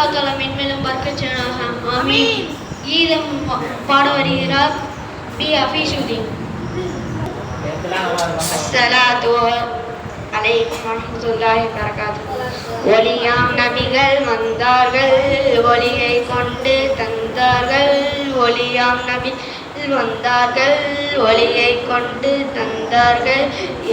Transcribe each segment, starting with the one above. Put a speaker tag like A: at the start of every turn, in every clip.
A: அல்லாஹ் தஆலா மென்மேலும் பறக்கச் செய்வானாக. ஆமீன். கீதம் பாட வருகிறார் பி ஹஃபீஸுதீன். அஸ்ஸலாத்து அலைக்கும் வரஹ்மத்துல்லாஹி வபரகாத்துஹு. ஒளியாம் நபிகள் வந்தார்கள், ஒளியை கொண்டு தந்தார்கள். ஒளியாம் நபிகள் வந்தார்கள், ஒளியை கொண்டு தந்தார்கள்.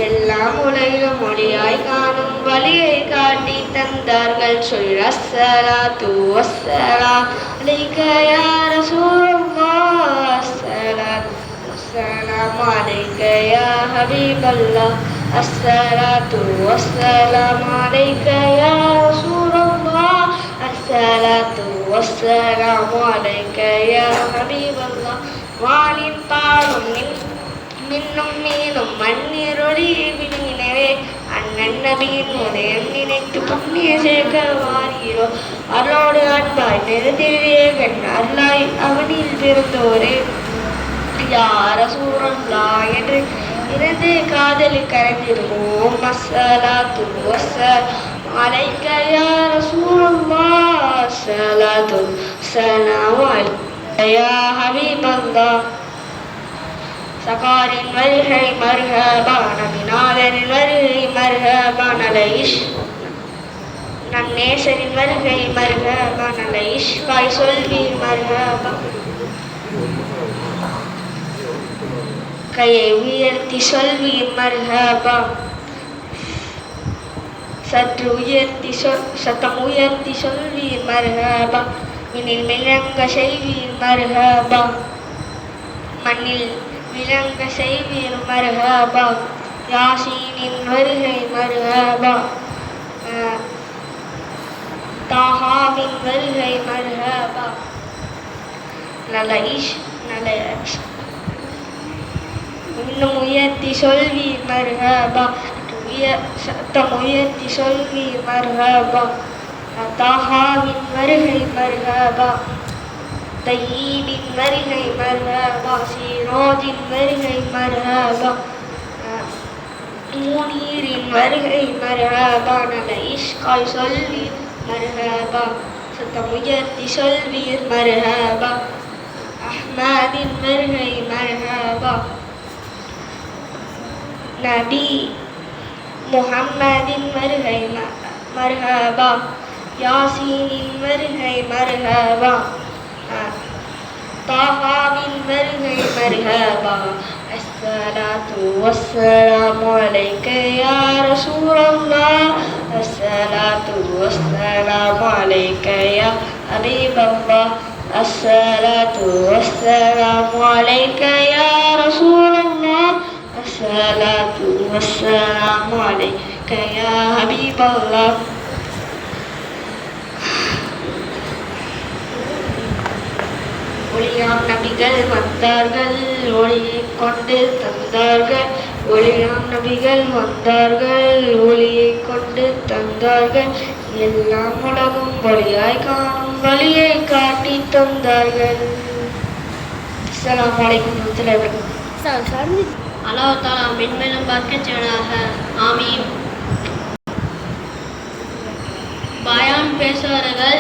A: எல்லாம் உலகிலும் ஒளியாய் காணும் வழியை காட்டி தந்தார்கள். சொல்லில் அஸ்ஸலாத்து வஸ்ஸலாம் அலைக யா ரசூலல்லாஹ், அஸ்ஸலாத்து வஸ்ஸலாம் அலைக யா ஹபீபல்லாஹ், அஸ்ஸலாத்து வஸ்ஸலாம் அலைக யா ரசூலல்லாஹ், அஸ்ஸலாத்து வஸ்ஸலாம் அலைக யா ஹபீபல்லாஹ். வானின் பாலும் மின்னும் மீனும் மண்ணீரொளி விழுங்கினவே அண்ணன் நபியின் உதயம் நினைத்து புண்ணிய சேர்க்க வாரீரோ. அருளோடு அன்பாய் நிறுத்தியேகன் அருளாய் அவனில் பிறந்தோரே. யார சூழல்லா என்று இருந்து காதலில் கரைந்திடுவோம். அஸ்ஸலாத்து வஸ்ஸலாம் அலைக யா ரசூலல்லாஹ், அஸ்ஸலாத்து வஸ்ஸலாம் அலைக யா ஹபீபல்லாஹ். சகாரின் வருகை மர்ஹபா, நபிநாதரின் வருகை மர்ஹபா, நலைஷ் நம் நேசரின் வருகை மர்ஹபா, நலைஷ் காய் சொல்வீர் மர்ஹபா. கையை உயர்த்தி சொல்வீர் மர்ஹபா, சற்று உயர்த்தி சத்தம் உயர்த்தி சொல்வீர் மர்ஹபா. மின்னில் விளங்க செய்வீர் மர்ஹபா, மண்ணில் விளங்க செய்வீர் மர்ஹபா. யாசீனின் வருகை மர்ஹபா, தாஹாவின் வருகை மர்ஹபா. நலைஷ் இன்னும் உயர்த்தி சொல்வீர் மர்ஹபா, சத்தம் உயர்த்தி சொல்வீர் மர்ஹபா. தாஹாவின் வருகை மர்ஹபா, தையீபின் வருகை மர்ஹபா. சீரோஜின் வருகை மர்ஹபா, முனீரின் வருகை மர்ஹபா. நலைஷ் காய் சொல்வீர் மர்ஹபா, சத்தம் உயர்த்தி சொல்வீர் மர்ஹபா. அஹ்மதின் வருகை மர்ஹபா, நபி முஹம்மதின் வருகை மர்ஹபா. யாசீனின் வருகை மர்ஹபா, தாஹாவின் வருகை மர்ஹபா. அஸ்ஸலாத்து வஸ்ஸலாமு அலைக யா ரசூலல்லாஹ், அஸ்ஸலாத்து வஸ்ஸலாமு அலைக யா ஹபீபல்லாஹ், அஸ்ஸலாத்து வஸ்ஸலாமு அலைக யா ரசூலல்லாஹ், அஸ்ஸலாத்து வஸ்ஸலாமு அலைக யா ஹபீபல்லாஹ். ஒளியாம் நபிகள் வந்தார்கள், ஒளியை கொண்டு தந்தார்கள். ஒளியாம் நபிகள் வந்தார்கள், ஒளியை கொண்டு தந்தார்கள். எல்லாம் உலகும் ஒளியாய் காணும் வழியை காட்டி தந்தார்கள். அஸ்ஸலாமு அலைக்கும் வரஹ்மத்துல்லாஹி வபரகாத்துஹு. அல்லாஹ் தஆலா மென்மேலும் பறக்கச் செய்வானாக. ஆமீன். பயான் பேசுவார்கள்